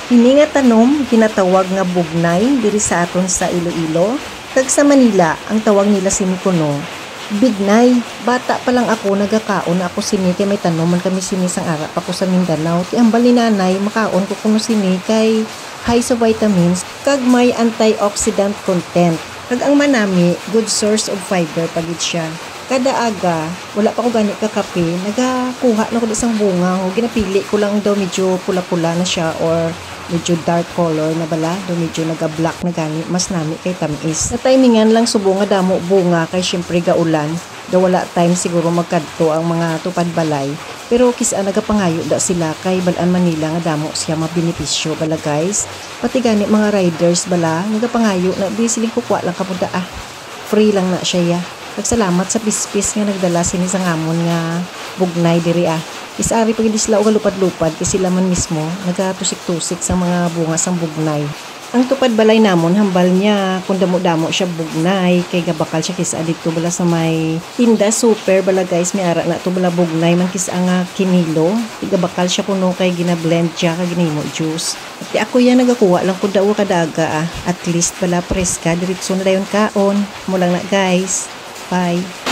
Ini nga tanom ginatawag nga bugnay diri sa aton sa Iloilo. Kag sa Manila, ang tawag nila sini kuno bignay. Bata pa lang ako nagakaon ako sini kay may tanom man kami sini sang ara pa ko sa Mindanao. Ti ambal ni nanay makaon ko kuno sini kay high sa vitamins kag may antioxidant content. Kag ang manami, good source of fiber pagid siya. Kada aga, wala pa ko gani kakape, nagakuha na ko isang bunga. O ginapili ko lang daw medyo pula-pula na siya or medyo dark color na bala, daw medyo naga-black na gani, mas nami kay tamis. Sa timingan lang subo nga damo bunga kay syempre gaulan, daw wala time siguro magkadto ang mga tupad balay. Pero kisa nagapangayo da sila kay Balaan Manila nga damo siya mabenepisyo bala guys. Pati gani mga riders bala, nagapangayo na di siling kukuha lang kapuda free lang na siya ya. Nagsalamat sa pispis nga nagdala sini sa ngamon nga bugnay diri Isari pag hindi sila ugalupad-lupad kasi sila man mismo nagatusik-tusik sa mga bunga sang bugnay. Ang tupad balay namon hambal niya kung damo-damo siya bugnay kay gabakal siya kisa dito bala sa may tinda super bala guys may ara na to bala bugnay man kisa nga kinilo. Gabakal siya kuno kay gina-blend siya kag ginimo juice. At ako yan nagakuha lang kun daw kadaga at least bala preska diretso na dayon kaon. Mo lang na guys. Bye.